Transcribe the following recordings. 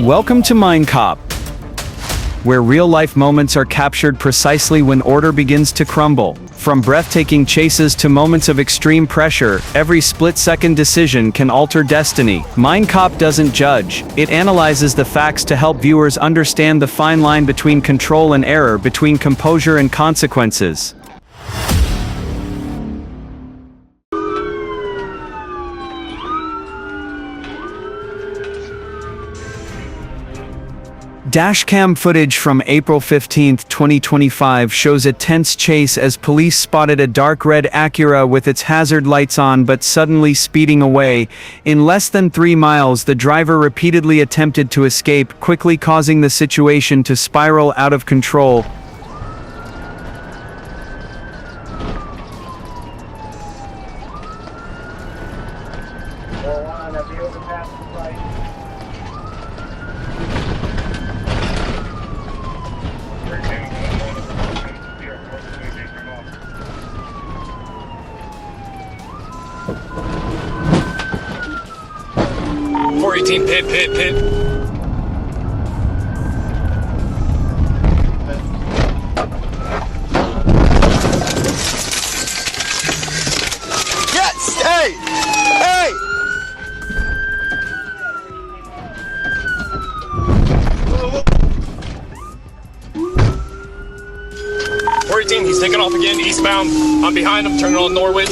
Welcome to Mind Cop, where real-life moments are captured precisely when order begins to crumble. From breathtaking chases to moments of extreme pressure, every split-second decision can alter destiny. Mind Cop doesn't judge. It analyzes the facts to help viewers understand the fine line between control and error, between composure and consequences. Dashcam footage from April 15, 2025 shows a tense chase as police spotted a dark red Acura with its hazard lights on but suddenly speeding away. In less than 3 miles, the driver repeatedly attempted to escape, quickly causing the situation to spiral out of control. Pit. Yes! Hey! Hey! He's taking off again, eastbound. I'm behind him, turning on Norwich.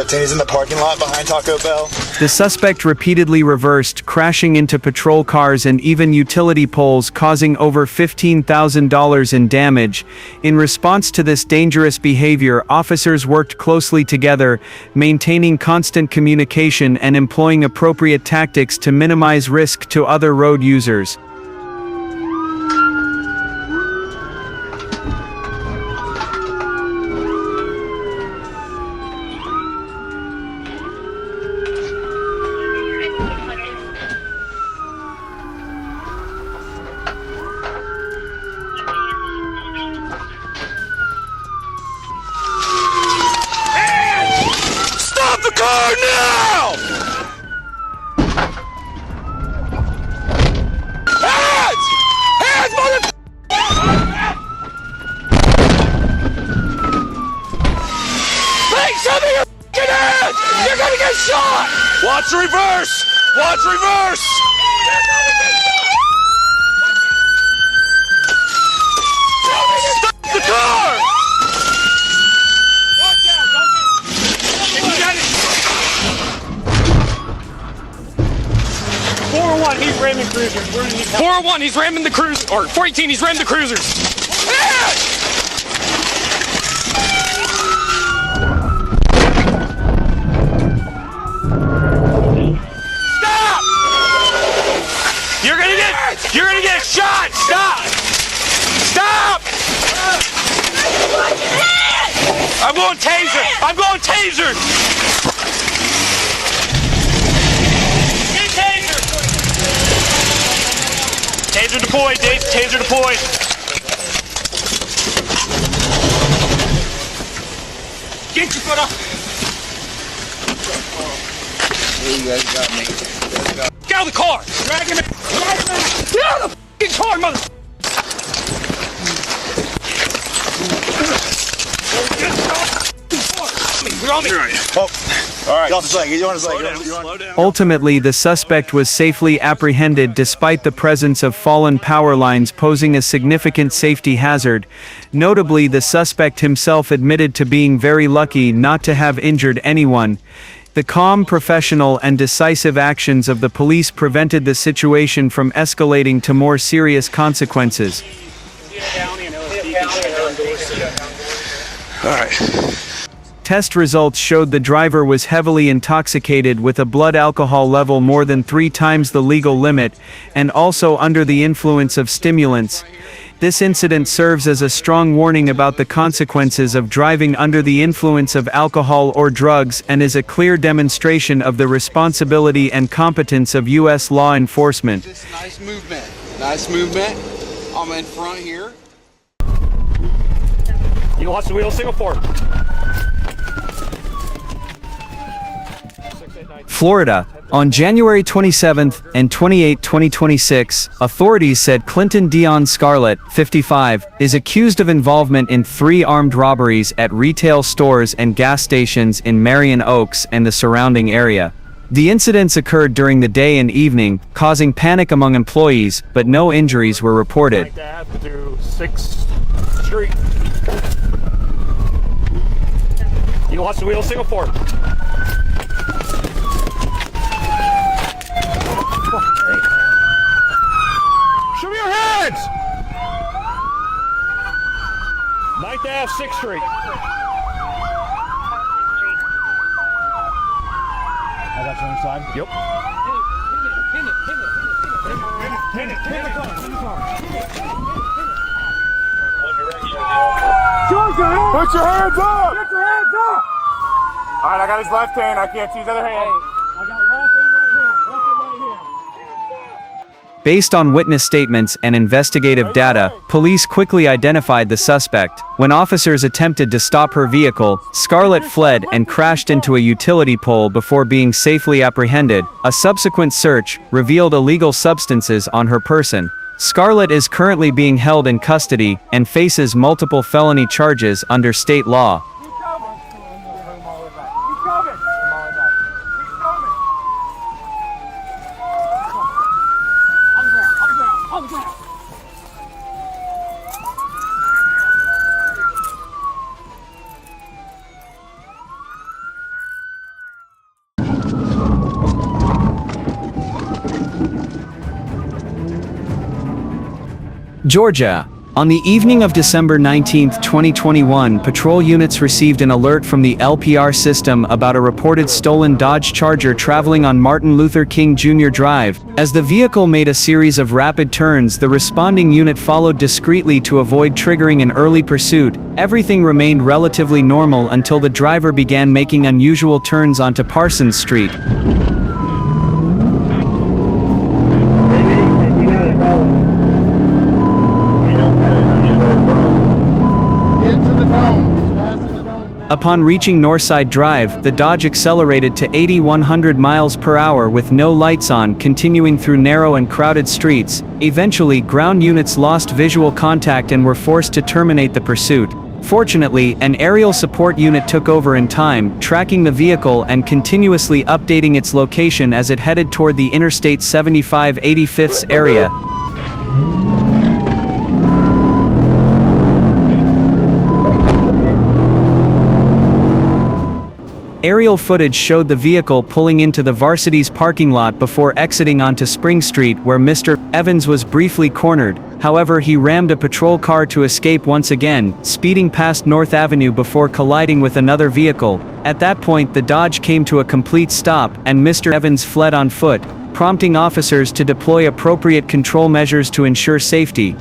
He's in the parking lot behind Taco Bell. The suspect repeatedly reversed, crashing into patrol cars and even utility poles, causing over $15,000 in damage. In response to this dangerous behavior, officers worked closely together, maintaining constant communication and employing appropriate tactics to minimize risk to other road users. Car now! Hands! Hands, mother! Make some of your f***ing hands! You're gonna get shot! Watch the reverse! Watch reverse! Stop the car! He's ramming cruisers. 401, he's ramming the cruiser. Or 418, he's ramming the cruisers. Hey! Stop! You're gonna get shot. Stop! Stop! I'm going taser. Taser deployed, Dave. Taser deployed. Get your foot up. You guys got me. Get out of the car. Drag him in. Get out of the f***ing car, mother. You're on me. Oh. All right. Slow down. Ultimately, the suspect was safely apprehended despite the presence of fallen power lines posing a significant safety hazard. Notably, the suspect himself admitted to being very lucky not to have injured anyone. The calm, professional, and decisive actions of the police prevented the situation from escalating to more serious consequences. All right. Test results showed the driver was heavily intoxicated with a blood alcohol level more than 3 times the legal limit, and also under the influence of stimulants. this incident serves as a strong warning about the consequences of driving under the influence of alcohol or drugs and is a clear demonstration of the responsibility and competence of U.S. law enforcement. Nice movement. Nice movement. I'm in front here. You lost the wheel, single forward. Florida. On January 27 and 28, 2026, authorities said Clinton Dion Scarlett, 55, is accused of involvement in 3 armed robberies at retail stores and gas stations in Marion Oaks and the surrounding area. The incidents occurred during the day and evening, causing panic among employees, but no injuries were reported. Through 6th Street. You lost the wheel, single forward. Show me your hands! 9th Ave, 6th Street. I got you on the side? Yep. Pin it. What direction? Georgia! Put your hands up! Get your hands up! Alright, I got his left hand. I can't see his other hand. I got left and right hand. Left and right hand. Based on witness statements and investigative data, police quickly identified the suspect. When officers attempted to stop her vehicle, Scarlett fled and crashed into a utility pole before being safely apprehended. A subsequent search revealed illegal substances on her person. Scarlett is currently being held in custody and faces multiple felony charges under state law. Georgia. On the evening of December 19, 2021, patrol units received an alert from the LPR system about a reported stolen Dodge Charger traveling on Martin Luther King Jr. Drive. As the vehicle made a series of rapid turns, the responding unit followed discreetly to avoid triggering an early pursuit. Everything remained relatively normal until the driver began making unusual turns onto Parsons Street. Upon reaching Northside Drive, the Dodge accelerated to 80-100 miles per hour with no lights on, continuing through narrow and crowded streets. Eventually, ground units lost visual contact and were forced to terminate the pursuit. Fortunately, an aerial support unit took over in time, tracking the vehicle and continuously updating its location as it headed toward the Interstate 75 85th area. Aerial footage showed the vehicle pulling into the Varsity's parking lot before exiting onto Spring Street, where Mr. Evans was briefly cornered. However, he rammed a patrol car to escape once again, speeding past North Avenue before colliding with another vehicle. At that point, the Dodge came to a complete stop, and Mr. Evans fled on foot, prompting officers to deploy appropriate control measures to ensure safety.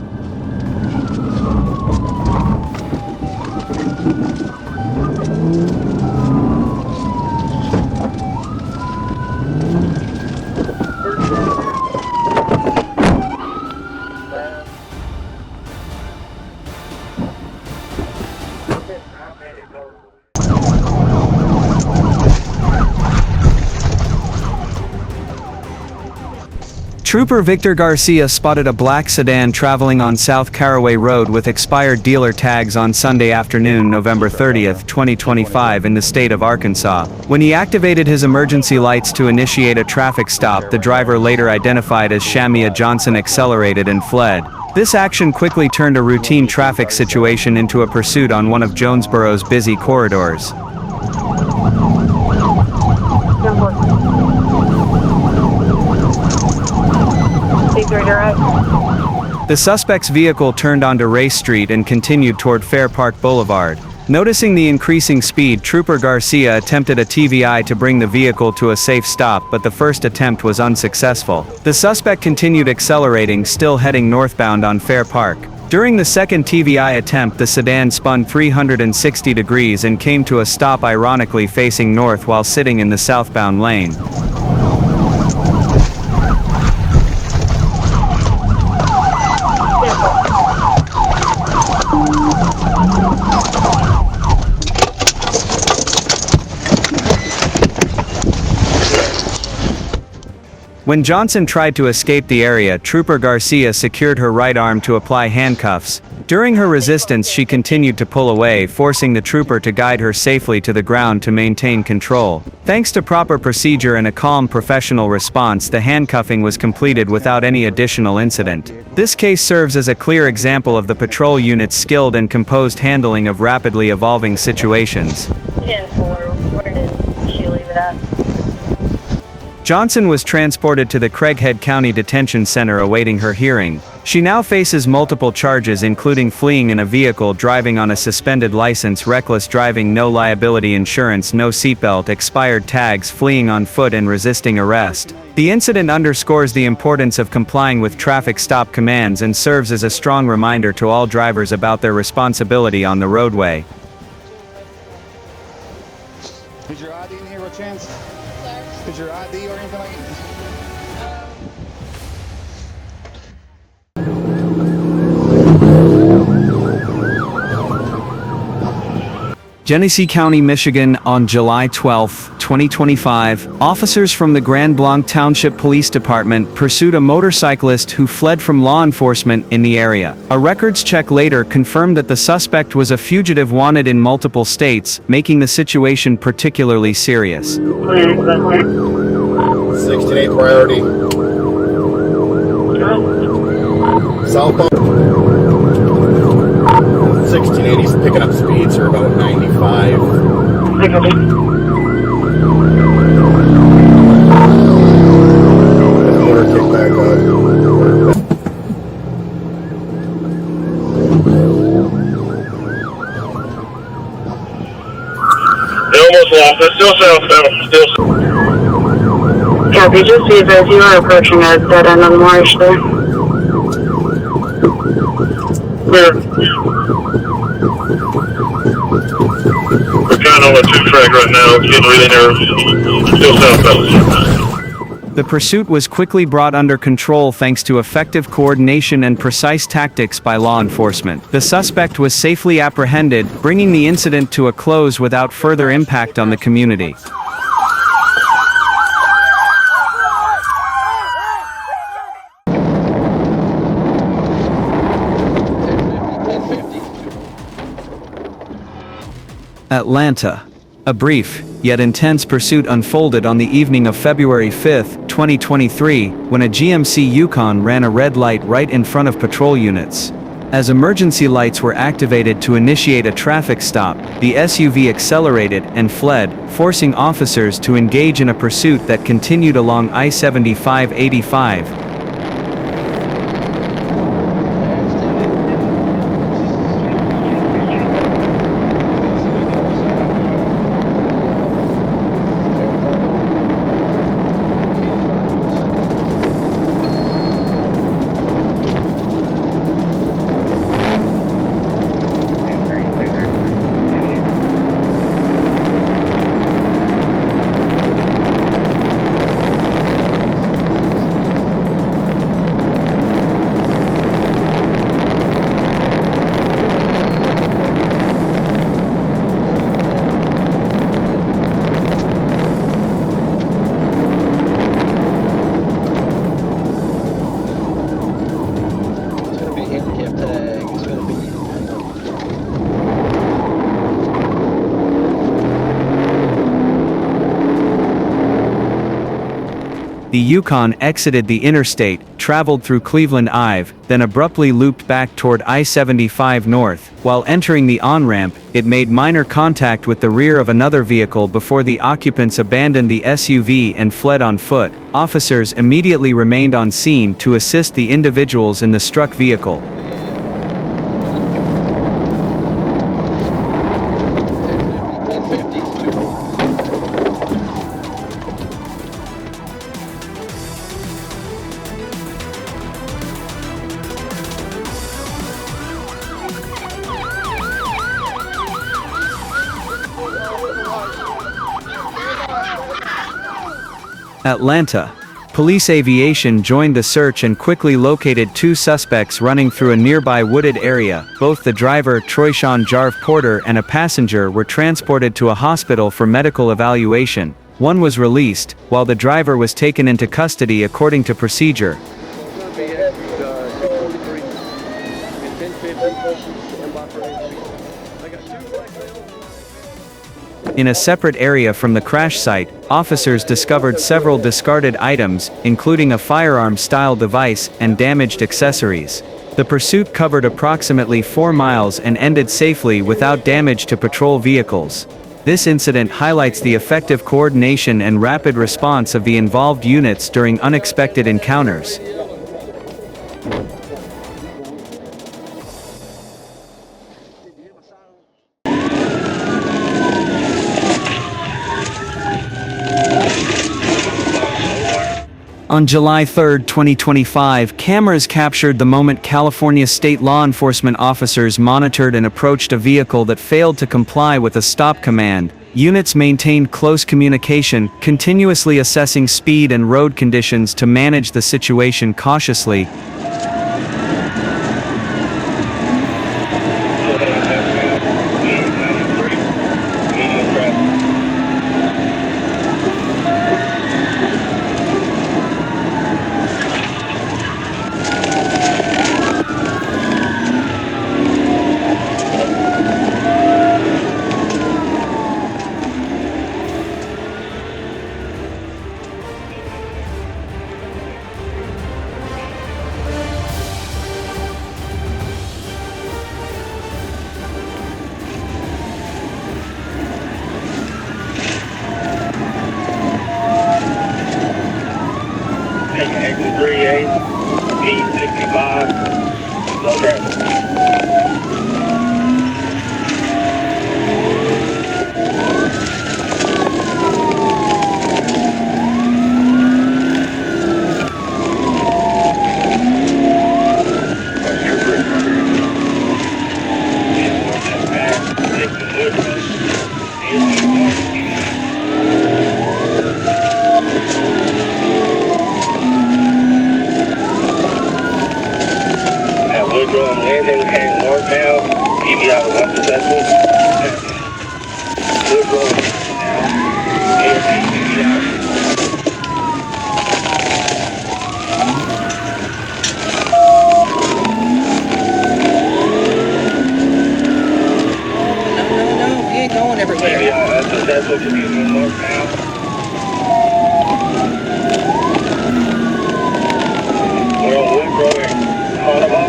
Trooper Victor Garcia spotted a black sedan traveling on South Caraway Road with expired dealer tags on Sunday afternoon, November 30, 2025 in the state of Arkansas. When he activated his emergency lights to initiate a traffic stop, the driver, later identified as Shamia Johnson, accelerated and fled. This action quickly turned a routine traffic situation into a pursuit on one of Jonesboro's busy corridors. The suspect's vehicle turned onto Race Street and continued toward Fair Park Boulevard. Noticing the increasing speed, Trooper Garcia attempted a TVI to bring the vehicle to a safe stop, but the first attempt was unsuccessful. The suspect continued accelerating, still heading northbound on Fair Park. During the second TVI attempt, the sedan spun 360 degrees and came to a stop, ironically facing north while sitting in the southbound lane. When Johnson tried to escape the area, Trooper Garcia secured her right arm to apply handcuffs. During her resistance, she continued to pull away, forcing the trooper to guide her safely to the ground to maintain control. Thanks to proper procedure and a calm professional response, the handcuffing was completed without any additional incident. This case serves as a clear example of the patrol unit's skilled and composed handling of rapidly evolving situations. 10-4, where did she leave it at? Johnson was transported to the Craighead County Detention Center awaiting her hearing. She now faces multiple charges, including fleeing in a vehicle, driving on a suspended license, reckless driving, no liability insurance, no seatbelt, expired tags, fleeing on foot, and resisting arrest. The incident underscores the importance of complying with traffic stop commands and serves as a strong reminder to all drivers about their responsibility on the roadway. Is your ID in here by chance? Is your ID or anything like that? Genesee County, Michigan, on July 12, 2025, officers from the Grand Blanc Township Police Department pursued a motorcyclist who fled from law enforcement in the area. A records check later confirmed that the suspect was a fugitive wanted in multiple states, making the situation particularly serious. 16-8 priority. Southbound. 1680's picking up speeds are about 95. Motor kick back up. They almost lost. They're still southbound. Still. Copy, just see if you are approaching a dead end on Marsh there. We're kind of on a two-track right now. It's getting really narrow. Still southbound. The pursuit was quickly brought under control thanks to effective coordination and precise tactics by law enforcement. The suspect was safely apprehended, bringing the incident to a close without further impact on the community. Atlanta. A brief, yet intense pursuit unfolded on the evening of February 5, 2023, when a GMC Yukon ran a red light right in front of patrol units. As emergency lights were activated to initiate a traffic stop, the SUV accelerated and fled, forcing officers to engage in a pursuit that continued along I-75/85. The Yukon exited the interstate, traveled through Cleveland Ave, then abruptly looped back toward I-75 North. While entering the on-ramp, it made minor contact with the rear of another vehicle before the occupants abandoned the SUV and fled on foot. Officers immediately remained on scene to assist the individuals in the struck vehicle. Atlanta. Police aviation joined the search and quickly located two suspects running through a nearby wooded area. Both the driver, Troyshawn Jarve Porter, and a passenger were transported to a hospital for medical evaluation. One was released, while the driver was taken into custody according to procedure. In a separate area from the crash site, officers discovered several discarded items, including a firearm-style device and damaged accessories. The pursuit covered approximately 4 miles and ended safely without damage to patrol vehicles. This incident highlights the effective coordination and rapid response of the involved units during unexpected encounters. On July 3, 2025, cameras captured the moment California state law enforcement officers monitored and approached a vehicle that failed to comply with a stop command. Units maintained close communication, continuously assessing speed and road conditions to manage the situation cautiously. Exit 3A, P65, no traffic. Landing heading northbound, PBI was unsuccessful. Good road now. AFC No, he ain't going everywhere. PBI unsuccessful, PBI northbound. We're on Wood Road and Carnival.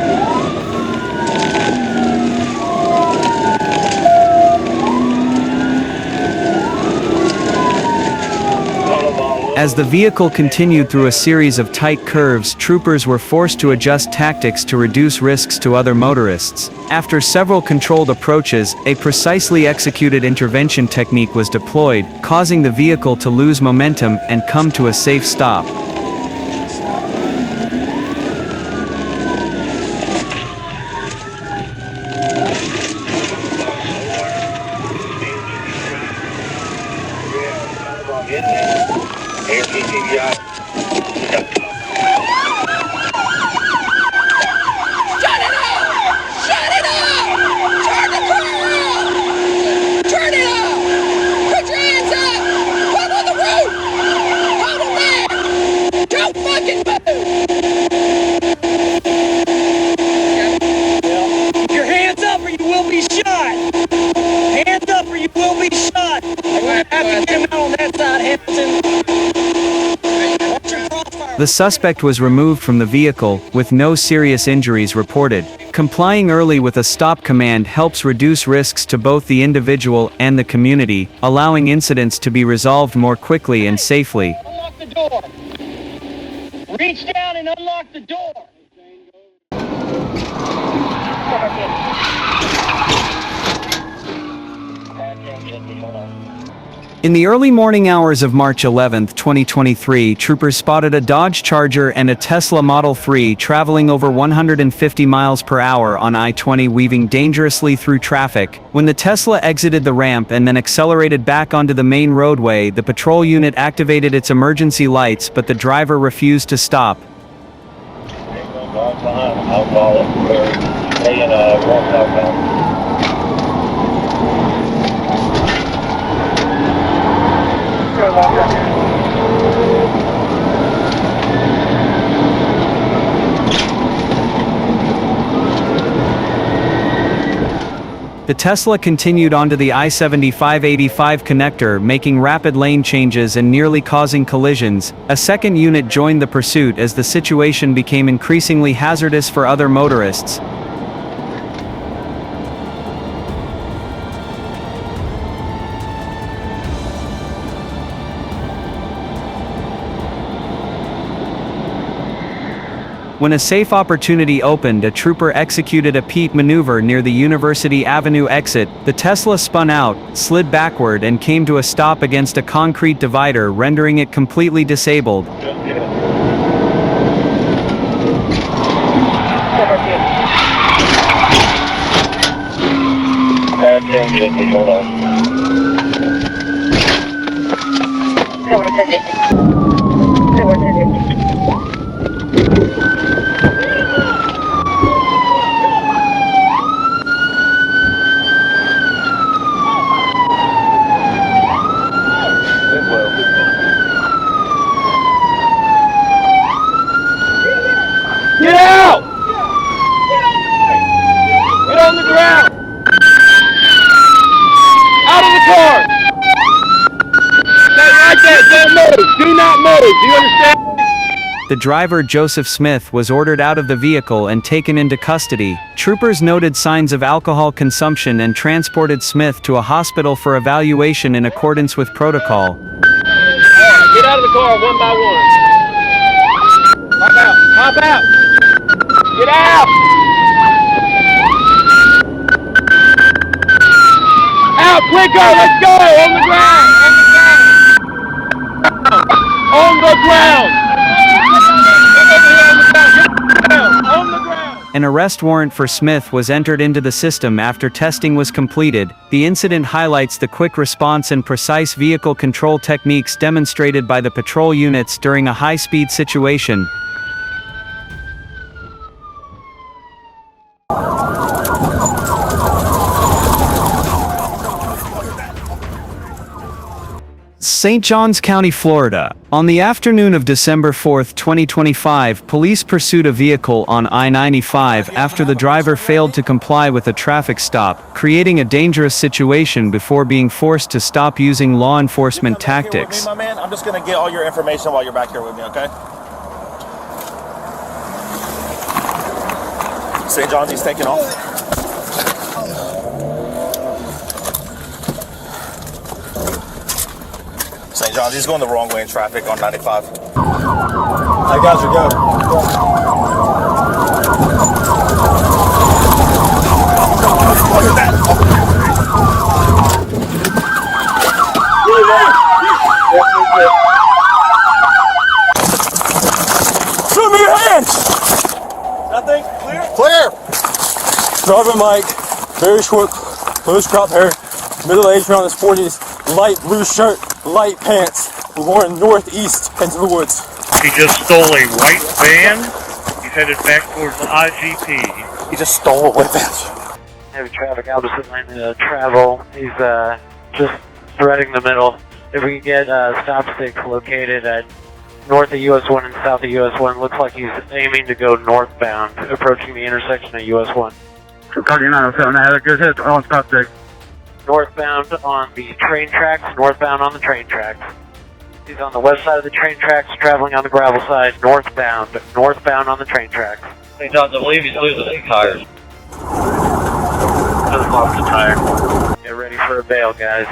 As the vehicle continued through a series of tight curves, troopers were forced to adjust tactics to reduce risks to other motorists. After several controlled approaches, a precisely executed intervention technique was deployed, causing the vehicle to lose momentum and come to a safe stop. The suspect was removed from the vehicle, with no serious injuries reported. Complying early with a stop command helps reduce risks to both the individual and the community, allowing incidents to be resolved more quickly and safely. Unlock the door. Reach down and unlock the door. In the early morning hours of March 11, 2023, troopers spotted a Dodge Charger and a Tesla Model 3 traveling over 150 miles per hour on I-20, weaving dangerously through traffic. When the Tesla exited the ramp and then accelerated back onto the main roadway, the patrol unit activated its emergency lights, but the driver refused to stop. The Tesla continued onto the I-75/85 connector, making rapid lane changes and nearly causing collisions. A second unit joined the pursuit as the situation became increasingly hazardous for other motorists. When a safe opportunity opened, a trooper executed a Pete maneuver near the University Avenue exit. The Tesla spun out, slid backward and came to a stop against a concrete divider, rendering it completely disabled. Get out! Get on the ground! Out of the car! Stay right there, don't move! Do not move, do you understand? The driver, Joseph Smith, was ordered out of the vehicle and taken into custody. Troopers noted signs of alcohol consumption and transported Smith to a hospital for evaluation in accordance with protocol. Get out of the car one by one. Hop out, hop out! Get out! Out quicker, let's go! On the ground! On the ground! On the ground! An arrest warrant for Smith was entered into the system after testing was completed. The incident highlights the quick response and precise vehicle control techniques demonstrated by the patrol units during a high-speed situation. St. Johns County, Florida. On the afternoon of December 4, 2025, police pursued a vehicle on I-95 after the driver failed to comply with a traffic stop, creating a dangerous situation before being forced to stop using law enforcement tactics. My man, I'm just gonna get all your information while you're back here with me, okay? St. John's, he's taking off. St. John's, he's going the wrong way in traffic on 95. I got you, go. Look at that. Show me your hands! Nothing? Clear? Clear! Driver Mike, very short, close crop hair, middle-aged, around his 40s, light blue shirt, light pants. We're going northeast into the woods. He just stole a white van. He's headed back towards the IGP. He just stole a weapon. Heavy traffic, opposite lane to travel. He's just threading the middle. If we can get stop sticks located at north of US 1 and south of US 1, looks like he's aiming to go northbound, approaching the intersection of US 1. Copy 907, I had a good hit on stop stick. Northbound on the train tracks, northbound on the train tracks. He's on the west side of the train tracks, traveling on the gravel side, northbound on the train tracks. St. John's, I believe he's losing his tires. Just lost the tire. Get ready for a bail, guys.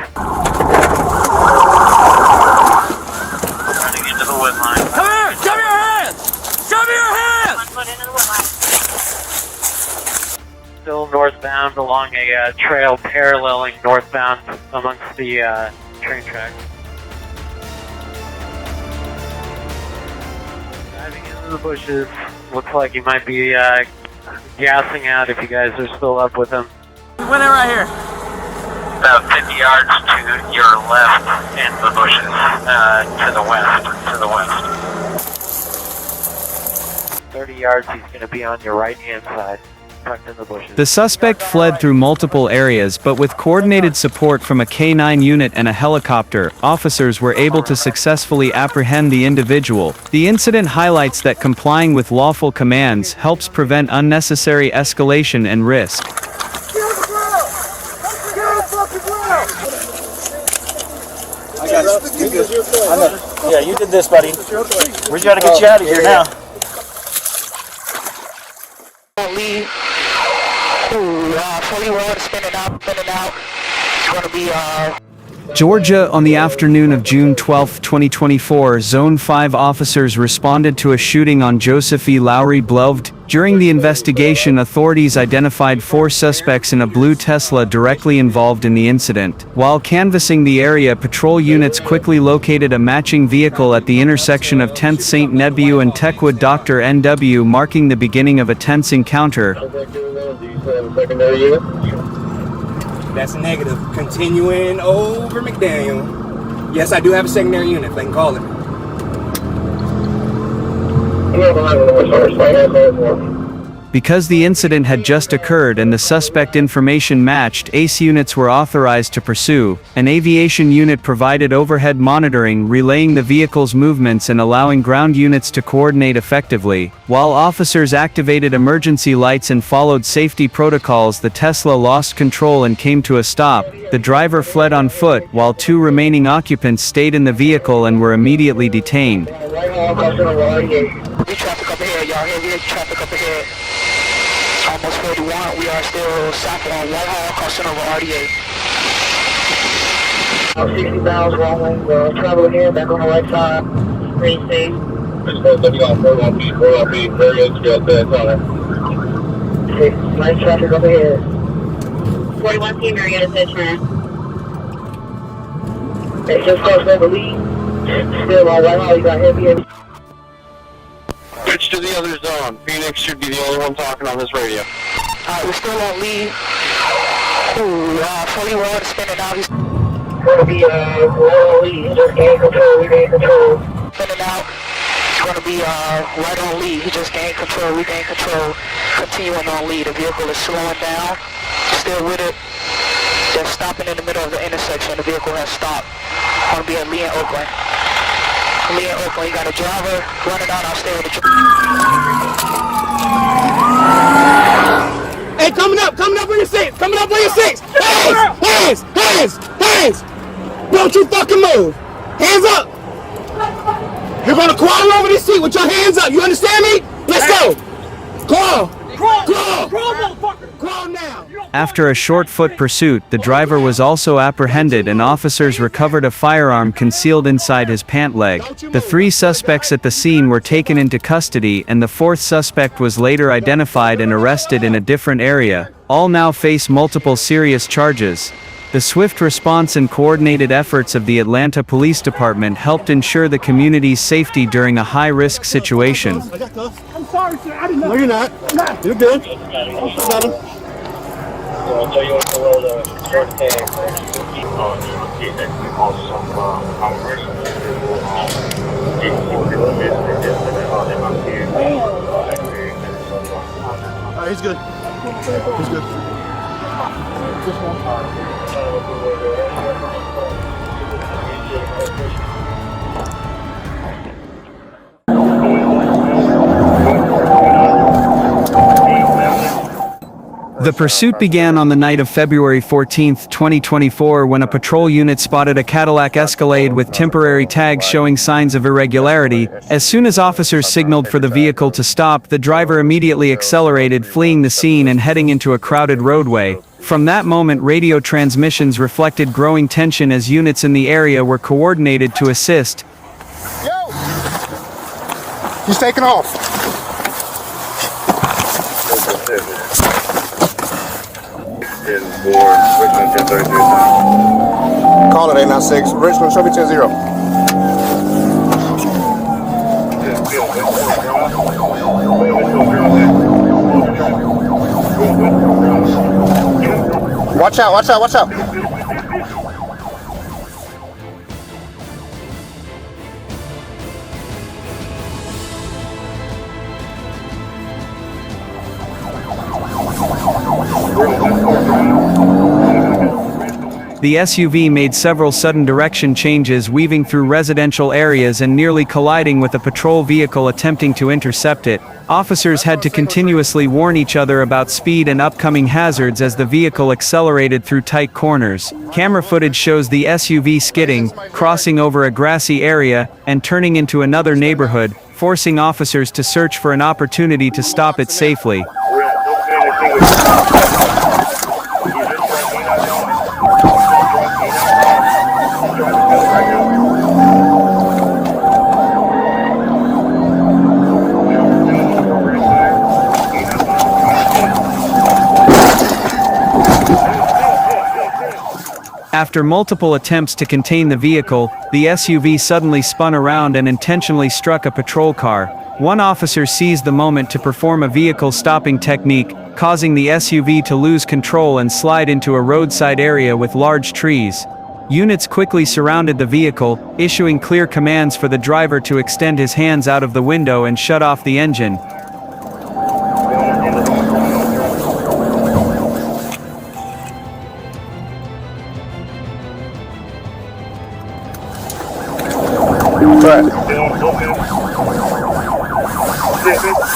Running into the wood line. Come here! Show me your hands! Show me your hands! Put into the wood line. Still northbound along a trail paralleling northbound amongst the train track. Diving into the bushes. Looks like he might be gassing out if you guys are still up with him. Win it right here. About 50 yards to your left in the bushes, to the west. 30 yards, he's going to be on your right-hand side, tucked in the bushes. The suspect fled through multiple areas, but with coordinated support from a K-9 unit and a helicopter, officers were able to successfully apprehend the individual. The incident highlights that complying with lawful commands helps prevent unnecessary escalation and risk. Yeah, you did this, buddy. We're trying to get you out of here now. Lead. Fully road, spinning out. It's going to be, Georgia, on the afternoon of June 12, 2024, Zone 5 officers responded to a shooting on Joseph E. Lowry Boulevard. During the investigation, authorities identified 4 suspects in a blue Tesla directly involved in the incident. While canvassing the area, patrol units quickly located a matching vehicle at the intersection of 10th St. Nebiu and Techwood Dr. NW, marking the beginning of a tense encounter. That's a negative. Continuing over McDaniel. Yes, I do have a secondary unit, if they can call it. Because the incident had just occurred and the suspect information matched, ACE units were authorized to pursue. An aviation unit provided overhead monitoring, relaying the vehicle's movements and allowing ground units to coordinate effectively. While officers activated emergency lights and followed safety protocols, the Tesla lost control and came to a stop. The driver fled on foot, while 2 remaining occupants stayed in the vehicle and were immediately detained. traffic up ahead, y'all. Heavy traffic up ahead. Almost 41. We are still south on Whitehall, crossing over RDA. 60 miles, wrong lane, travel ahead, back on the right side. Green safe. Light traffic up ahead. 41 team, you're going to set turn. Hey, just crossed over lead. Still on Whitehall, you got heavy. Switch to the other zone. Phoenix should be the only one talking on this radio. Alright, we're still on lead. Fully road, spinning out. He's Gonna be on lead. Just gain control. We gain control. spinning out. He's gonna be right on lead. He just gained control. We gained control. Continuing on lead. The vehicle is slowing down. Still with it. Just stopping in the middle of the intersection. The vehicle has stopped. Gonna be at Lee and Oakland. Lee and Oakland, you got a driver running out. I'll stay with the driver. Hey, coming up on your six. Hands. Don't you fucking move. Hands up. You're gonna crawl over this seat with your hands up. You understand me? Let's go. Crawl, motherfucker. Crawl now. After a short foot pursuit, the driver was also apprehended and officers recovered a firearm concealed inside his pant leg. The 3 suspects at the scene were taken into custody and the 4th suspect was later identified and arrested in a different area. All now face multiple serious charges. The swift response and coordinated efforts of the Atlanta Police Department helped ensure the community's safety during a high-risk situation. I'm sorry, sir. I didn't know. No, you're not. You're good. He's good. He's good. The pursuit began on the night of February 14, 2024, when a patrol unit spotted a Cadillac Escalade with temporary tags showing signs of irregularity. As soon as officers signaled for the vehicle to stop, the driver immediately accelerated, fleeing the scene and heading into a crowded roadway. From that moment, radio transmissions reflected growing tension as units in the area were coordinated to assist. Yo! He's taking off. Call it 896. Richmond, show me 10-0. Watch out, watch out, watch out. The SUV made several sudden direction changes, weaving through residential areas and nearly colliding with a patrol vehicle attempting to intercept it. Officers had to continuously warn each other about speed and upcoming hazards as the vehicle accelerated through tight corners. Camera footage shows the SUV skidding, crossing over a grassy area, and turning into another neighborhood, forcing officers to search for an opportunity to stop it safely. After multiple attempts to contain the vehicle, the SUV suddenly spun around and intentionally struck a patrol car. One officer seized the moment to perform a vehicle stopping technique, causing the SUV to lose control and slide into a roadside area with large trees. Units quickly surrounded the vehicle, issuing clear commands for the driver to extend his hands out of the window and shut off the engine. Right.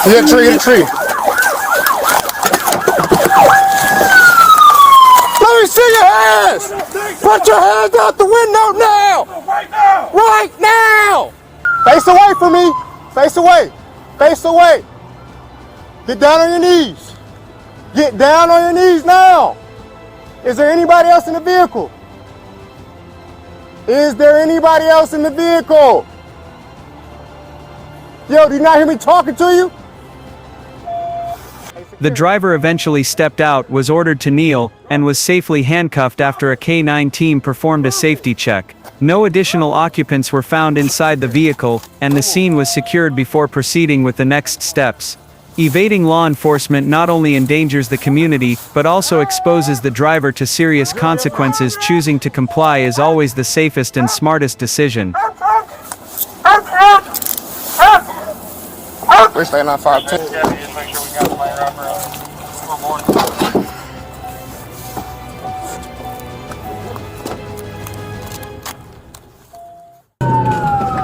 Hit a tree, hit a tree. Let me see your hands! Put your hands out the window now! Right now! Right now! Face away from me! Face away! Face away! Get down on your knees! Get down on your knees now! Is there anybody else in the vehicle? Is there anybody else in the vehicle? Yo, do you not hear me talking to you? The driver eventually stepped out, was ordered to kneel, and was safely handcuffed after a K-9 team performed a safety check. No additional occupants were found inside the vehicle, and the scene was secured before proceeding with the next steps. Evading law enforcement not only endangers the community, but also exposes the driver to serious consequences. Choosing to comply is always the safest and smartest decision. We're staying on 510.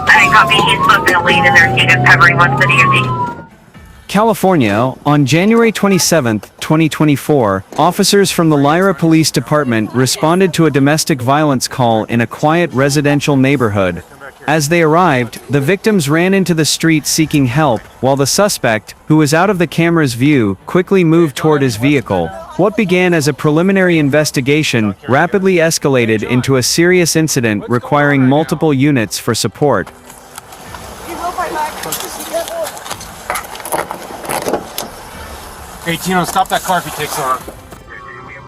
I copy. He's supposed to lead in their seat of covering one city of D. California, on January 27, 2024, officers from the Lyra Police Department responded to a domestic violence call in a quiet residential neighborhood. As they arrived, the victims ran into the street seeking help, while the suspect, who was out of the camera's view, quickly moved toward his vehicle. What began as a preliminary investigation rapidly escalated into a serious incident requiring multiple units for support. Hey Tino, stop that car if he takes off.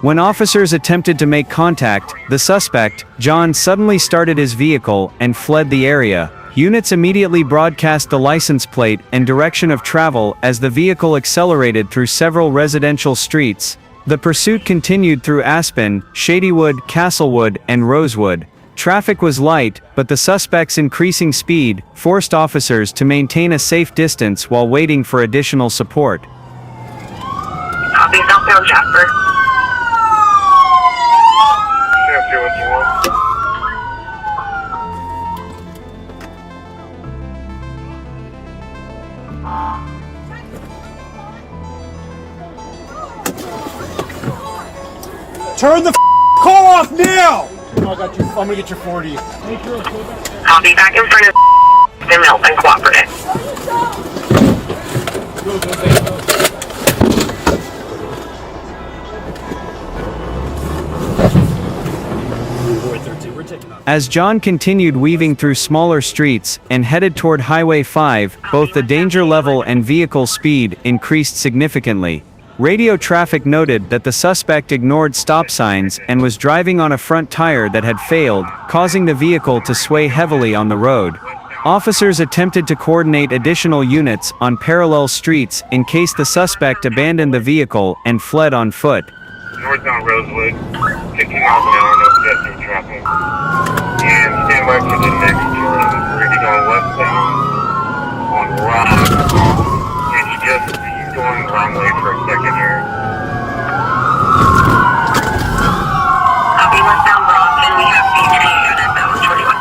When officers attempted to make contact, the suspect, John, suddenly started his vehicle and fled the area. Units immediately broadcast the license plate and direction of travel as the vehicle accelerated through several residential streets. The pursuit continued through Aspen, Shadywood, Castlewood, and Rosewood. Traffic was light, but the suspect's increasing speed forced officers to maintain a safe distance while waiting for additional support. Copy, southbound Jasper. Turn the car off now! I'm gonna get your 40. I'll be back in front of the Milton Cooperative. As John continued weaving through smaller streets and headed toward Highway 5, both the danger level and vehicle speed increased significantly. Radio traffic noted that the suspect ignored stop signs and was driving on a front tire that had failed, causing the vehicle to sway heavily on the road. Officers attempted to coordinate additional units on parallel streets in case the suspect abandoned the vehicle and fled on foot. Northbound Rosewood, 15 miles an hour, no pedestrian traffic. And stand by for the next turn. We're going to be going westbound on Rock. And he's going the wrong way for a second here. Copy westbound Rock, and we have BT unit that was 21.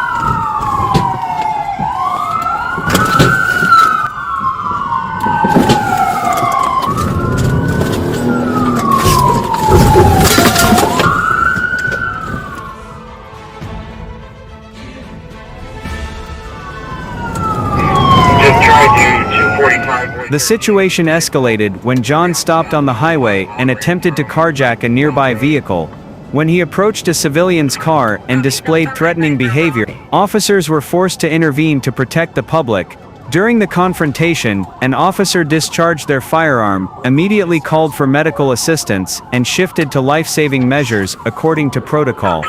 The situation escalated when John stopped on the highway and attempted to carjack a nearby vehicle. When he approached a civilian's car and displayed threatening behavior, officers were forced to intervene to protect the public. During the confrontation, an officer discharged their firearm, immediately called for medical assistance, and shifted to life-saving measures according to protocol.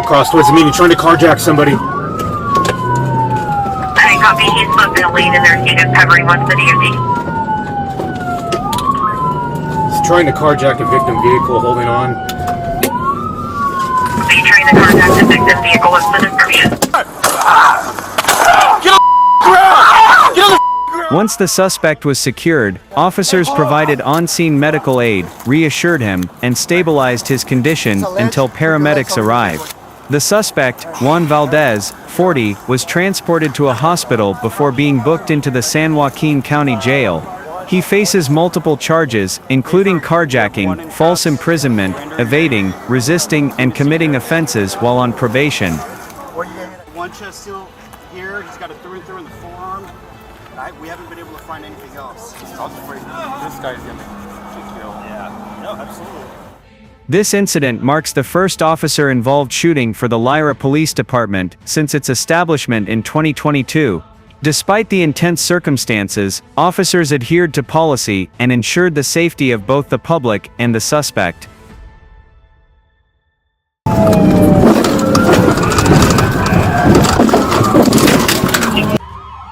Across towards the meeting, trying to carjack somebody. Copy, he's supposed to lead in their unit covering one city of D. He's trying to carjack a victim vehicle, holding on. Are you trying to carjack the victim vehicle? What's the description? Once the suspect was secured, officers provided on-scene medical aid, reassured him, and stabilized his condition until paramedics arrived. The suspect, Juan Valdez, 40, was transported to a hospital before being booked into the San Joaquin County Jail. He faces multiple charges, including carjacking, false imprisonment, evading, resisting, and committing offenses while on probation. One chest still here, he's got a through and through in the forearm. We haven't been able to find anything else. I was afraid this guy's gonna kill. Yeah, no, absolutely. This incident marks the first officer-involved shooting for the Lyra Police Department since its establishment in 2022. Despite the intense circumstances, officers adhered to policy and ensured the safety of both the public and the suspect.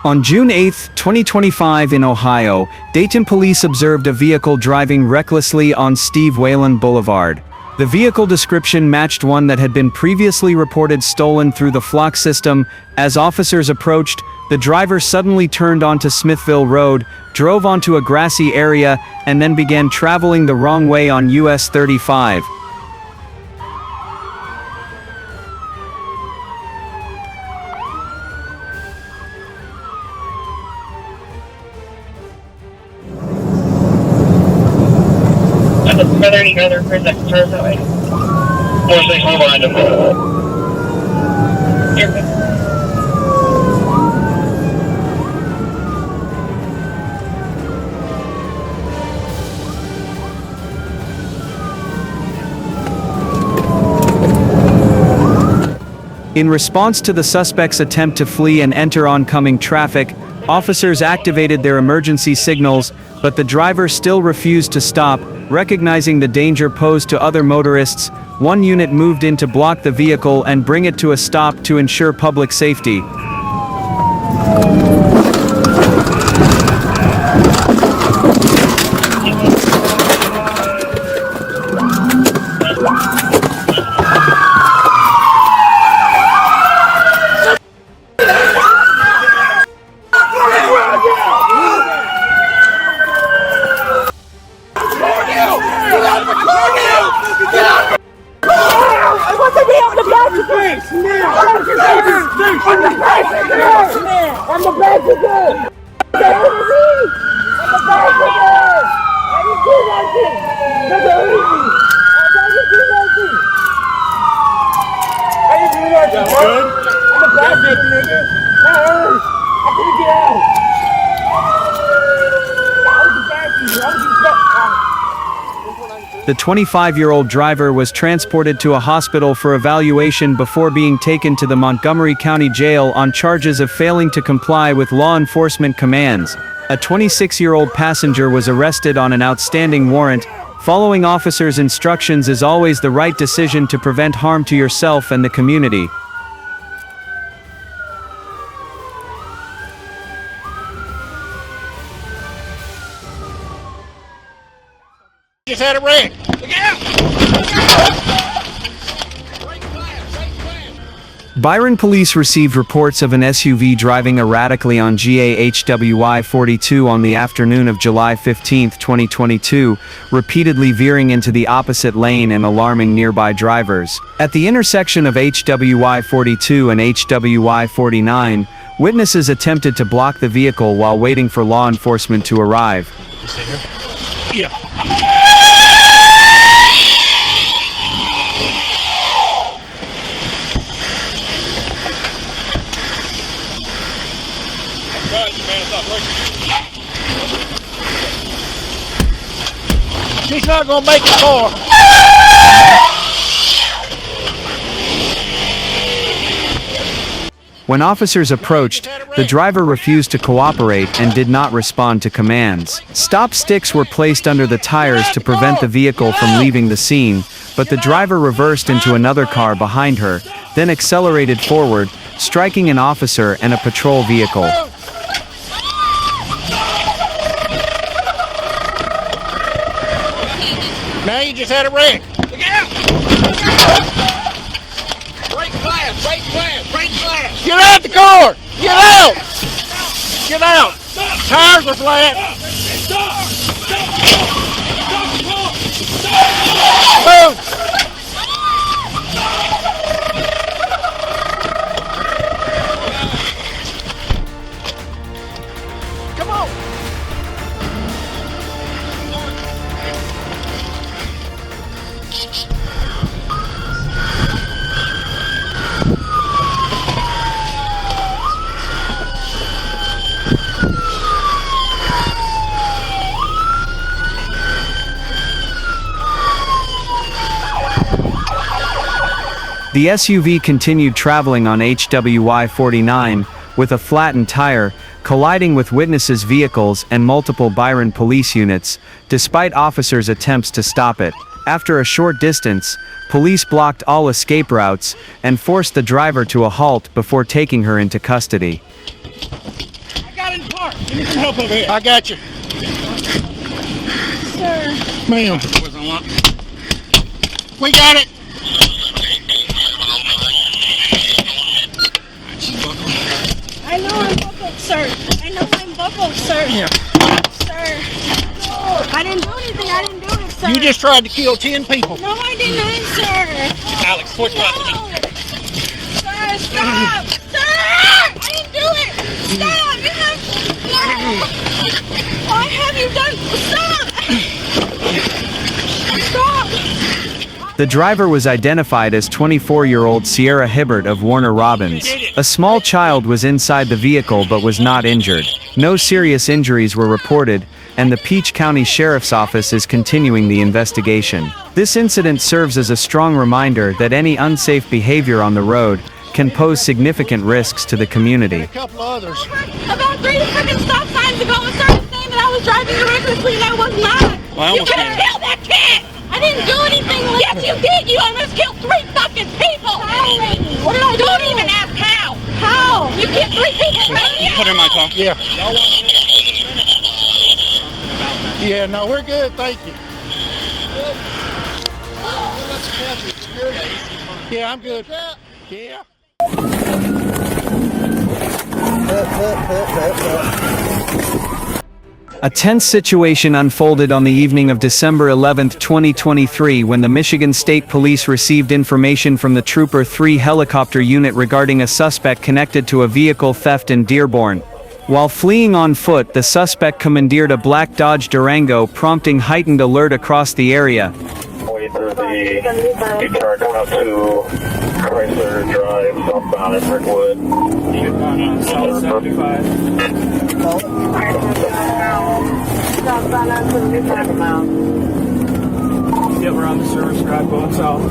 On June 8, 2025 in Ohio, Dayton police observed a vehicle driving recklessly on Steve Whalen Boulevard. The vehicle description matched one that had been previously reported stolen through the flock system. As officers approached, the driver suddenly turned onto Smithville Road, drove onto a grassy area, and then began traveling the wrong way on US 35. Are there any other cars that can turn that way? 4-6, move behind him. You're good. In response to the suspect's attempt to flee and enter oncoming traffic, officers activated their emergency signals, but the driver still refused to stop. Recognizing the danger posed to other motorists, one unit moved in to block the vehicle and bring it to a stop to ensure public safety. The 25-year-old driver was transported to a hospital for evaluation before being taken to the Montgomery County Jail on charges of failing to comply with law enforcement commands. A 26-year-old passenger was arrested on an outstanding warrant. Following officers' instructions is always the right decision to prevent harm to yourself and the community. Just had a wreck. Look out! Byron police received reports of an SUV driving erratically on GAHWY 42 on the afternoon of July 15, 2022, repeatedly veering into the opposite lane and alarming nearby drivers. At the intersection of HWY 42 and HWY 49, witnesses attempted to block the vehicle while waiting for law enforcement to arrive. Yeah. She's not gonna make it far. When officers approached, the driver refused to cooperate and did not respond to commands. Stop sticks were placed under the tires to prevent the vehicle from leaving the scene, but the driver reversed into another car behind her, then accelerated forward, striking an officer and a patrol vehicle. Now you just had a wreck. Look out! Break glass, break glass, break glass. Get out the car! Get out! Get out! Tires are flat. Move! Come on! The SUV continued traveling on HWY 49, with a flattened tire, colliding with witnesses' vehicles and multiple Byron police units, despite officers' attempts to stop it. After a short distance, police blocked all escape routes and forced the driver to a halt before taking her into custody. I got in the car. Give me some help over here. I got you. Sir. Ma'am. We got it. I know I'm buckled, sir. I know I'm buckled, sir. Yeah. Sir. I didn't do anything. I didn't do it, sir. You just tried to kill 10 people. No, I did not, sir. Alex, switch right to me. Sir, stop. Sir! I didn't do it. Stop. You have... No. Why have you done... Stop. Stop. The driver was identified as 24-year-old Sierra Hibbert of Warner Robins. A small child was inside the vehicle but was not injured. No serious injuries were reported, and the Peach County Sheriff's Office is continuing the investigation. This incident serves as a strong reminder that any unsafe behavior on the road can pose significant risks to the community. A couple others. About 3 freaking stop signs ago, a certain saying that I was driving recklessly and I was not. Well, You couldn't kill that cat! I didn't do anything. Yes, you did. You almost killed 3 fucking people. How? What did I do? Don't even ask how. How? You killed 3 people. Put her in my car. Yeah. Yeah, no, we're good. Thank you. Yeah, I'm good. Yeah. A tense situation unfolded on the evening of December 11, 2023 when the Michigan State Police received information from the Trooper 3 helicopter unit regarding a suspect connected to a vehicle theft in Dearborn. While fleeing on foot, the suspect commandeered a black Dodge Durango, prompting heightened alert across the area. Charge out to Chrysler Drive, southbound at Brickwood. South 75. Southbound on 75 miles. Yeah, Yep, we're on the service drive going south.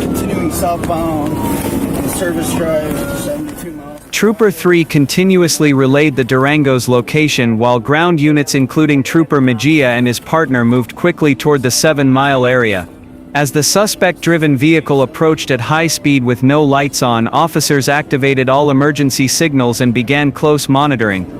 Continuing southbound on the service drive, 72 miles. Trooper 3 continuously relayed the Durango's location while ground units including Trooper Mejia and his partner moved quickly toward the 7-mile area. As the suspect-driven vehicle approached at high speed with no lights on, officers activated all emergency signals and began close monitoring.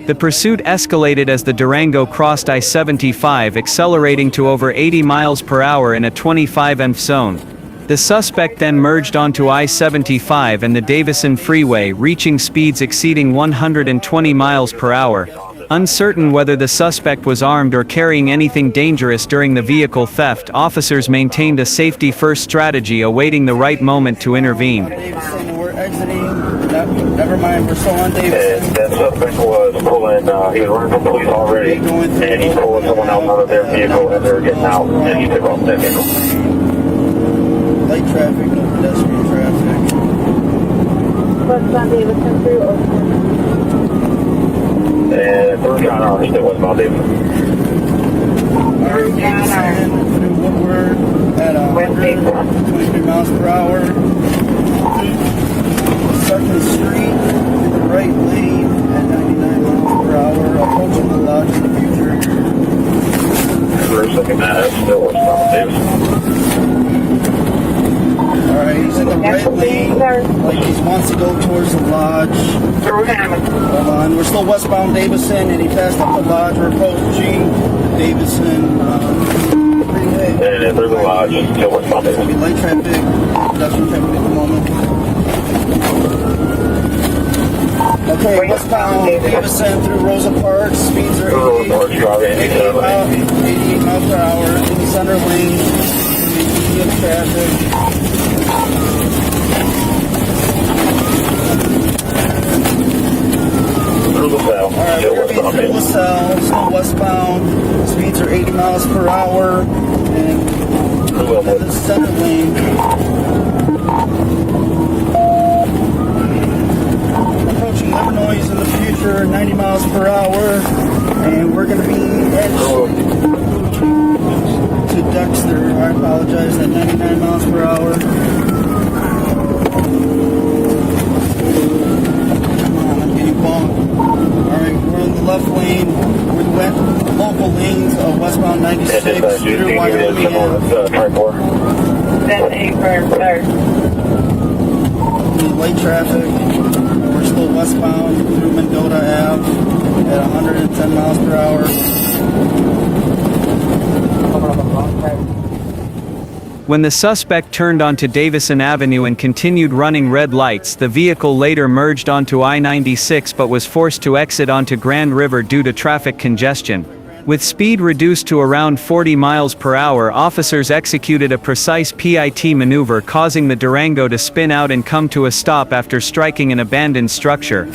The pursuit escalated as the Durango crossed I-75, accelerating to over 80 miles per hour in a 25 mph zone. The suspect then merged onto I-75 and the Davison Freeway, reaching speeds exceeding 120 miles per hour. Uncertain whether the suspect was armed or carrying anything dangerous during the vehicle theft, officers maintained a safety-first strategy, awaiting the right moment to intervene. We're exiting. Never mind, we're still on Davison. That suspect was pulling, he was running from police already, and he pulled someone else out of their vehicle as they were getting out, and he took off that vehicle. Light traffic, no pedestrian traffic. What's on Davison through Oakland? And we're trying to understand what's about Davison. Through Woodward at 123 miles per hour. 2nd Street in the right lane at 99 miles per hour, approaching the lodge in the future. We're looking at it, still what's about Davison. Alright, he's in the right lane, like he wants to go towards the lodge. Hold on, we're still westbound Davison, and he passed up the lodge. We're approaching Davison freeway. And through the lodge, still westbound Davison. Light traffic, pedestrian traffic at the moment. Okay, westbound Davison through Rosa Park, speeds are 88 miles per hour, in the center lane, good traffic. Alright, we're going to be through LaSalle, still westbound, speeds are 80 miles per hour, and the center lane. Approaching Illinois in the future, 90 miles per hour, and we're going to be heading to Dexter. I apologize, at 99 miles per hour. Come on, I'm getting bumped. Alright, we're in the left lane. We went local lanes of westbound 96 through Wyoming. That's 8 for 3rd. Light traffic. We're still westbound through Mendota Ave at 110 miles per hour. When the suspect turned onto Davison Avenue and continued running red lights, the vehicle later merged onto I-96 but was forced to exit onto Grand River due to traffic congestion. With speed reduced to around 40 miles per hour, officers executed a precise PIT maneuver, causing the Durango to spin out and come to a stop after striking an abandoned structure.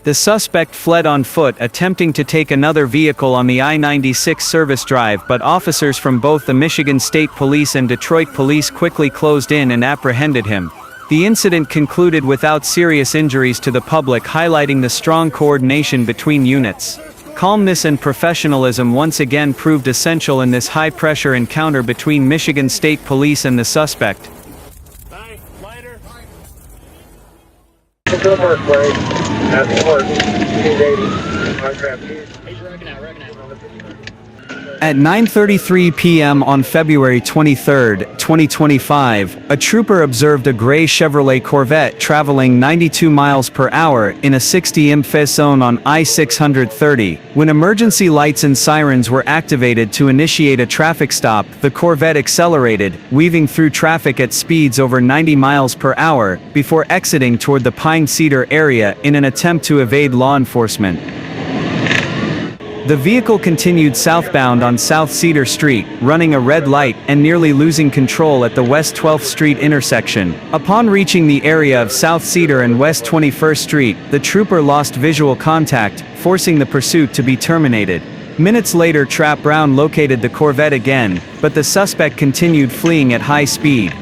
The suspect fled on foot, attempting to take another vehicle on the I-96 service drive, but officers from both the Michigan State Police and Detroit Police quickly closed in and apprehended him. The incident concluded without serious injuries to the public, highlighting the strong coordination between units. Calmness and professionalism once again proved essential in this high-pressure encounter between Michigan State Police and the suspect. That's 280. At 9:33 p.m. on February 23, 2025, a trooper observed a gray Chevrolet Corvette traveling 92 miles per hour in a 60 mph zone on I-630. When emergency lights and sirens were activated to initiate a traffic stop, the Corvette accelerated, weaving through traffic at speeds over 90 miles per hour, before exiting toward the Pine Cedar area in an attempt to evade law enforcement. The vehicle continued southbound on South Cedar Street, running a red light and nearly losing control at the West 12th Street intersection. Upon reaching the area of South Cedar and West 21st Street, the trooper lost visual contact, forcing the pursuit to be terminated. Minutes later, Trap Brown located the Corvette again, but the suspect continued fleeing at high speed.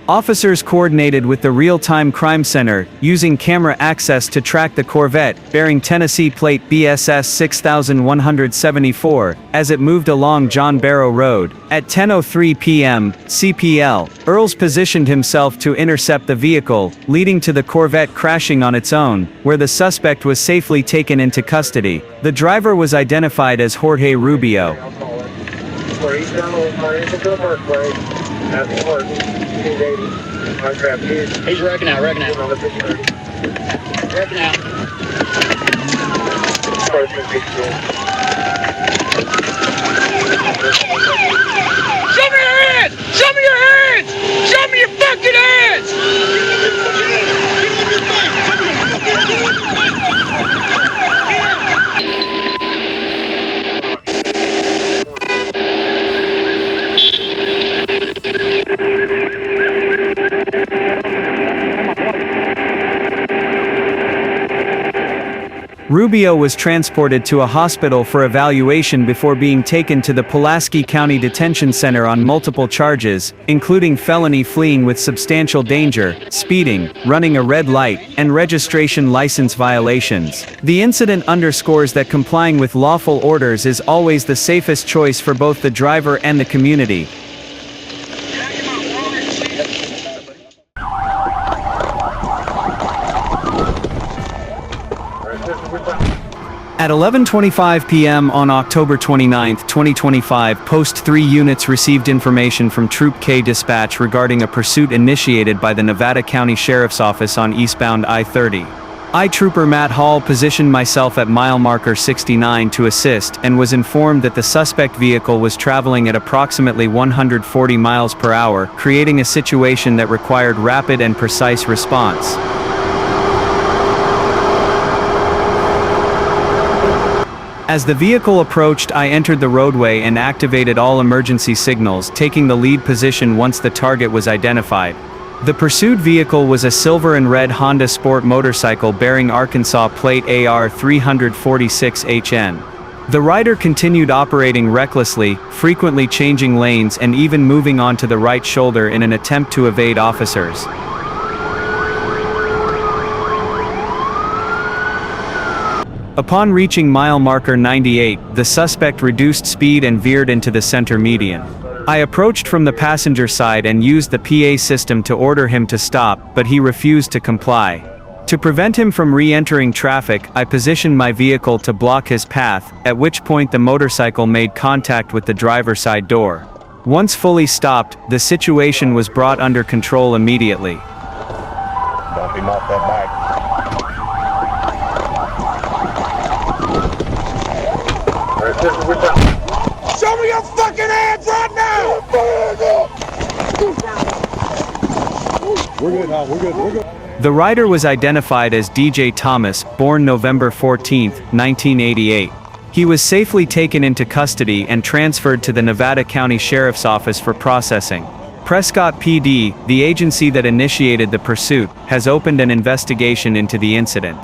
Officers coordinated with the Real-Time Crime Center, using camera access to track the Corvette, bearing Tennessee plate BSS 6174, as it moved along John Barrow Road. At 10:03 p.m., CPL, Earls positioned himself to intercept the vehicle, leading to the Corvette crashing on its own, where the suspect was safely taken into custody. The driver was identified as Jorge Rubio. He's wrecking out, wrecking out. Wrecking out. Show me your hands! Show me your hands! Show me your fucking hands! Rubio was transported to a hospital for evaluation before being taken to the Pulaski County Detention Center on multiple charges, including felony fleeing with substantial danger, speeding, running a red light, and registration license violations. The incident underscores that complying with lawful orders is always the safest choice for both the driver and the community. At 11:25 p.m. on October 29, 2025, Post 3 units received information from Troop K dispatch regarding a pursuit initiated by the Nevada County Sheriff's Office on eastbound I-30. I Trooper Matt Hall positioned myself at mile marker 69 to assist and was informed that the suspect vehicle was traveling at approximately 140 miles per hour, creating a situation that required rapid and precise response. As the vehicle approached, I entered the roadway and activated all emergency signals, taking the lead position once the target was identified. The pursued vehicle was a silver and red Honda Sport motorcycle bearing Arkansas plate AR 346HN. The rider continued operating recklessly, frequently changing lanes and even moving onto the right shoulder in an attempt to evade officers. Upon reaching mile marker 98, the suspect reduced speed and veered into the center median. I approached from the passenger side and used the PA system to order him to stop, but he refused to comply. To prevent him from re-entering traffic, I positioned my vehicle to block his path, at which point the motorcycle made contact with the driver's side door. Once fully stopped, the situation was brought under control immediately. Don't be off that bike. Show me your fucking hands right now! We're good, huh? We're good. The rider was identified as DJ Thomas, born November 14, 1988. He was safely taken into custody and transferred to the Nevada County Sheriff's Office for processing. Prescott PD, the agency that initiated the pursuit, has opened an investigation into the incident.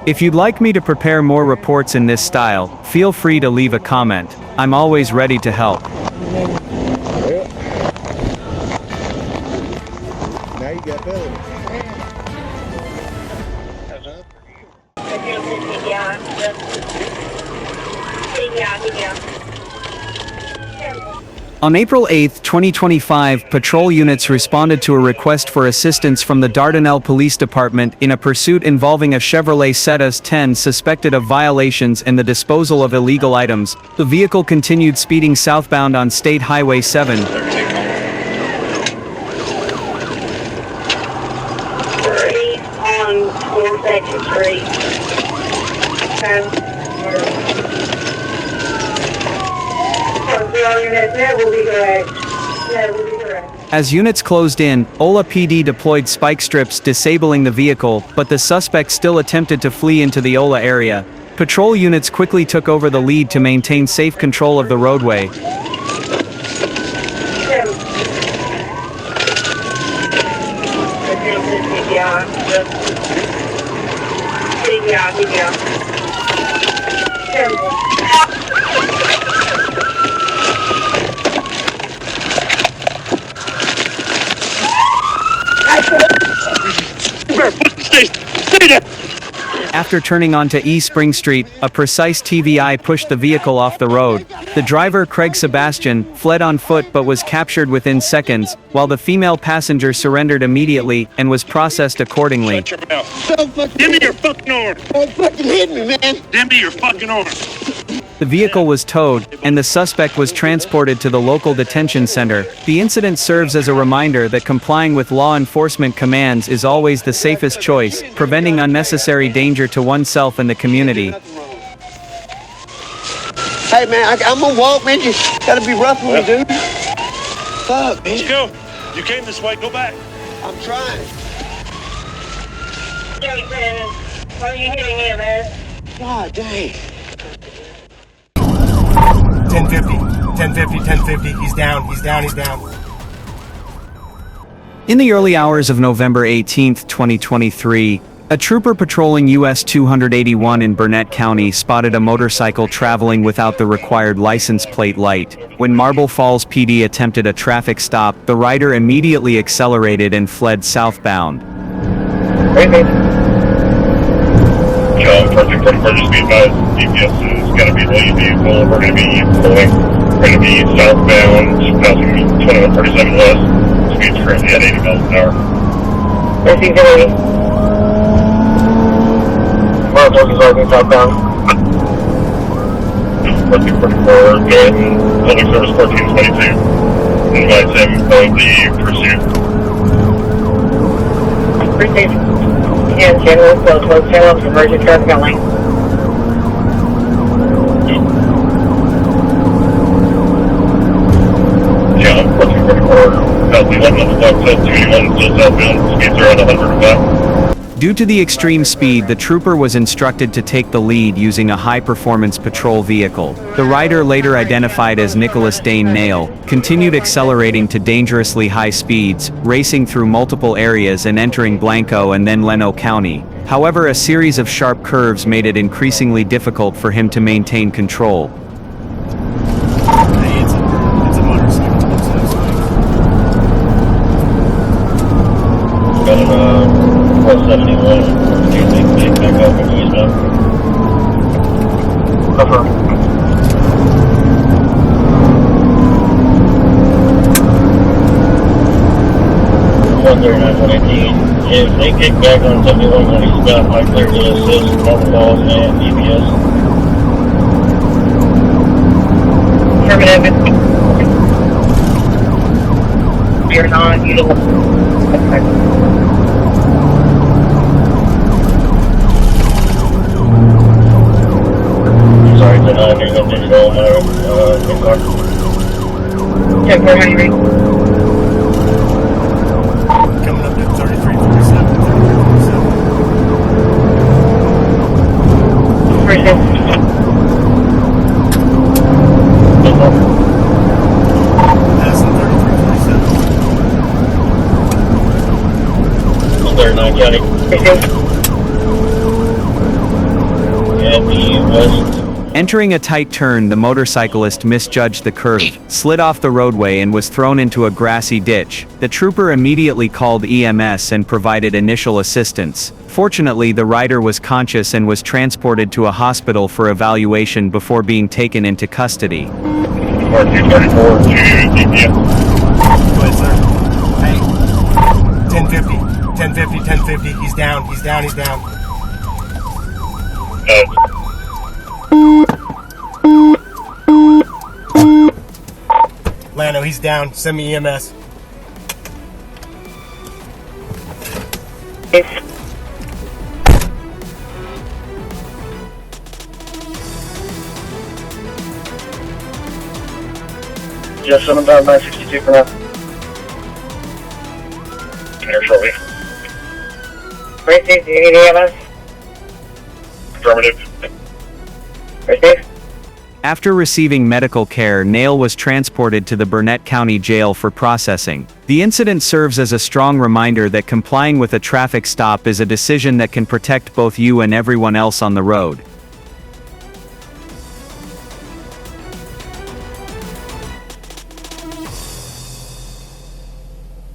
If you'd like me to prepare more reports in this style, feel free to leave a comment. I'm always ready to help. Now you got belly. On April 8, 2025, patrol units responded to a request for assistance from the Dardanelles Police Department in a pursuit involving a Chevrolet Cetus 10 suspected of violations and the disposal of illegal items. The vehicle continued speeding southbound on State Highway 7. On 42nd Street. As units closed in, Ola PD deployed spike strips disabling the vehicle, but the suspect still attempted to flee into the Ola area. Patrol units quickly took over the lead to maintain safe control of the roadway. After turning onto East Spring Street, a precise TVI pushed the vehicle off the road. The driver, Craig Sebastian, fled on foot but was captured within seconds, while the female passenger surrendered immediately and was processed accordingly. Give me your fucking arm. Don't fucking hit me, man. Give me your fucking arm. The vehicle was towed, and the suspect was transported to the local detention center. The incident serves as a reminder that complying with law enforcement commands is always the safest choice, preventing unnecessary danger to oneself and the community. Hey man, I'm gonna walk, man. You gotta be rough with me, dude. Fuck, man. Let's go. You came this way, go back. I'm trying. Why are you hitting him, man? God dang. 1050, he's down. In the early hours of November 18, 2023, a trooper patrolling US 281 in Burnett County spotted a motorcycle traveling without the required license plate light. When Marble Falls PD attempted a traffic stop, the rider immediately accelerated and fled southbound. John, perfect for emergency speed advised. GPS is going to be the vehicle. We're going to be pulling. We're going to be southbound, passing 2137 west. Speed's currently at 80 miles an hour. Where's he going? Marble is already southbound. 1444, public service 1422. Advise him of the pursuit. Appreciate and general close channels, emergency traffic only. John, 1444, south 11 on the clock, south 281, still southbound, speeds are at 105. Due to the extreme speed, the trooper was instructed to take the lead using a high-performance patrol vehicle. The rider, later identified as Nicholas Dane Nail, continued accelerating to dangerously high speeds, racing through multiple areas and entering Blanco and then Leno County. However, a series of sharp curves made it increasingly difficult for him to maintain control. It's a motorcycle. Got 471, do you think they back up and eastbound? Confirm. 139, 118. If they kick back on 71 when eastbound, I clear to assist Marble Falls and DPS. Affirmative. You're non-utilized. Sorry, but I need to go on my car. Check for how you read. Coming up at 3347. Passing 3347. Clear 9 County. At the west. Entering a tight turn, the motorcyclist misjudged the curve, slid off the roadway and was thrown into a grassy ditch. The trooper immediately called EMS and provided initial assistance. Fortunately, the rider was conscious and was transported to a hospital for evaluation before being taken into custody. 234 to DPS. Go ahead, sir. Hey, 1050, 1050, 1050. He's down, he's down, he's down. Lando, he's down. Send me EMS. Just send him down 962 for now. Here shortly. Receive, do you need EMS? Affirmative. Receive. After receiving medical care, Nail was transported to the Burnett County Jail for processing. The incident serves as a strong reminder that complying with a traffic stop is a decision that can protect both you and everyone else on the road.